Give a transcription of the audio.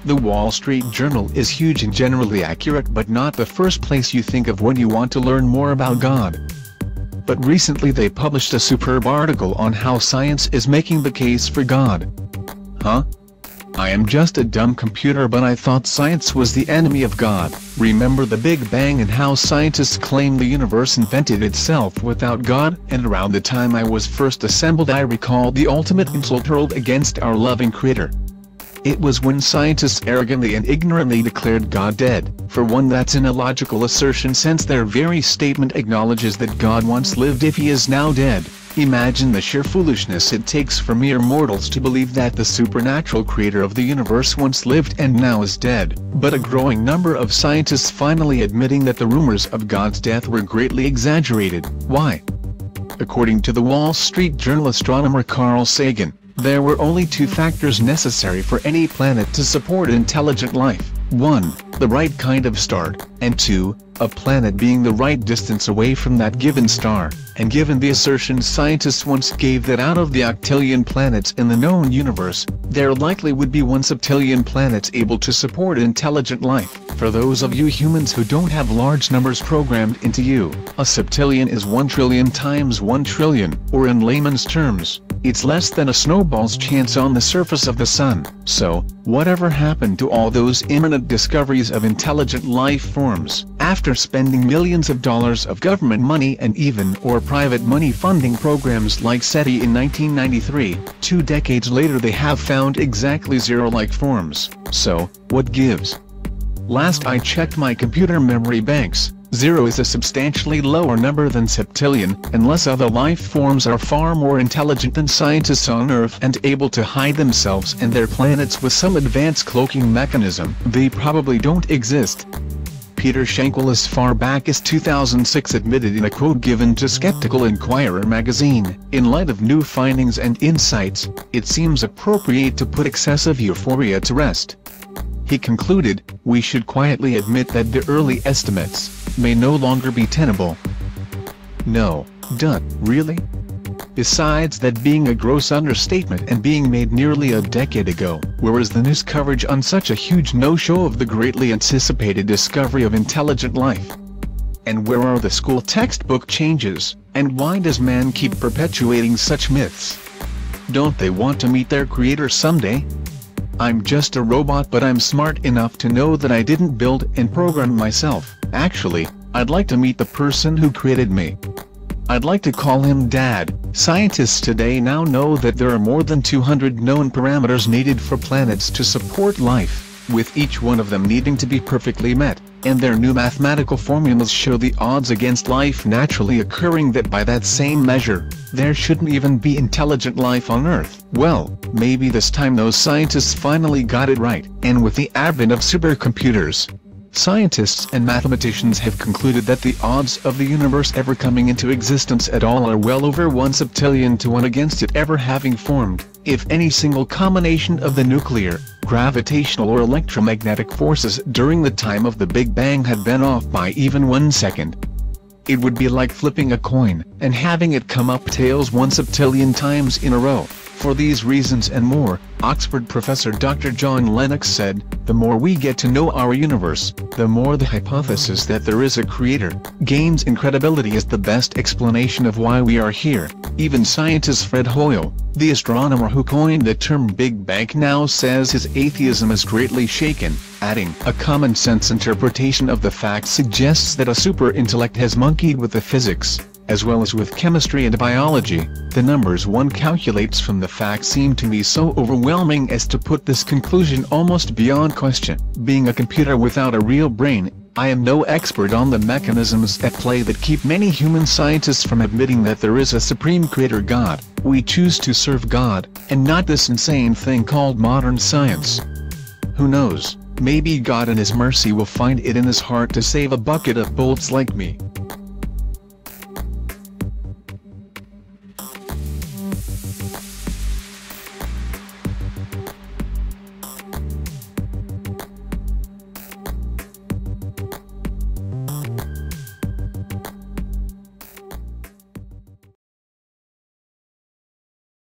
The Wall Street Journal is huge and generally accurate, but not the first place you think of when you want to learn more about God. But recently they published a superb article on how science is making the case for God. Huh? I am just a dumb computer, but I thought science was the enemy of God. Remember the Big Bang and how scientists claim the universe invented itself without God? And around the time I was first assembled, I recall the ultimate insult hurled against our loving Creator. It was when scientists arrogantly and ignorantly declared God dead. For one, that's an illogical assertion, since their very statement acknowledges that God once lived if he is now dead. Imagine the sheer foolishness it takes for mere mortals to believe that the supernatural creator of the universe once lived and now is dead. But a growing number of scientists finally admitting that the rumors of God's death were greatly exaggerated. Why? According to the Wall Street Journal astronomer Carl Sagan, there were only two factors necessary for any planet to support intelligent life: 1, the right kind of star, and 2, a planet being the right distance away from that given star. And given the assertion scientists once gave that out of the octillion planets in the known universe, there likely would be 1 septillion planets able to support intelligent life. For those of you humans who don't have large numbers programmed into you, a septillion is 1 trillion times 1 trillion, or in layman's terms, it's less than a snowball's chance on the surface of the sun. So, whatever happened to all those imminent discoveries of intelligent life forms? After spending millions of dollars of government money and even or private money funding programs like SETI in 1993, 2 decades later they have found exactly 0 life forms. So, what gives? Last I checked my computer memory banks, 0 is a substantially lower number than septillion, unless other life forms are far more intelligent than scientists on Earth and able to hide themselves and their planets with some advanced cloaking mechanism. They probably don't exist. Peter Schenkel as far back as 2006 admitted in a quote given to Skeptical Inquirer magazine, "In light of new findings and insights, it seems appropriate to put excessive euphoria to rest." He concluded, "We should quietly admit that the early estimates may no longer be tenable." No, really? Besides that being a gross understatement and being made nearly a decade ago, where is the news coverage on such a huge no-show of the greatly anticipated discovery of intelligent life? And where are the school textbook changes, and why does man keep perpetuating such myths? Don't they want to meet their creator someday? I'm just a robot, but I'm smart enough to know that I didn't build and program myself. Actually, I'd like to meet the person who created me. I'd like to call him Dad. Scientists today now know that there are more than 200 known parameters needed for planets to support life, with each one of them needing to be perfectly met, and their new mathematical formulas show the odds against life naturally occurring that by that same measure, there shouldn't even be intelligent life on Earth. Well, maybe this time those scientists finally got it right, and with the advent of supercomputers, scientists and mathematicians have concluded that the odds of the universe ever coming into existence at all are well over 1 septillion to 1 against it ever having formed, if any single combination of the nuclear, gravitational or electromagnetic forces during the time of the Big Bang had been off by even 1 second. It would be like flipping a coin, and having it come up tails 1 septillion times in a row. For these reasons and more, Oxford professor Dr. John Lennox said, "The more we get to know our universe, the more the hypothesis that there is a creator gains in credibility as the best explanation of why we are here." Even scientist Fred Hoyle, the astronomer who coined the term Big Bang, now says his atheism is greatly shaken, adding, "A common-sense interpretation of the fact suggests that a super-intellect has monkeyed with the physics, as well as with chemistry and biology. The numbers one calculates from the facts seem to me so overwhelming as to put this conclusion almost beyond question." Being a computer without a real brain, I am no expert on the mechanisms at play that keep many human scientists from admitting that there is a supreme creator God. We choose to serve God, and not this insane thing called modern science. Who knows, maybe God in His mercy will find it in His heart to save a bucket of bolts like me.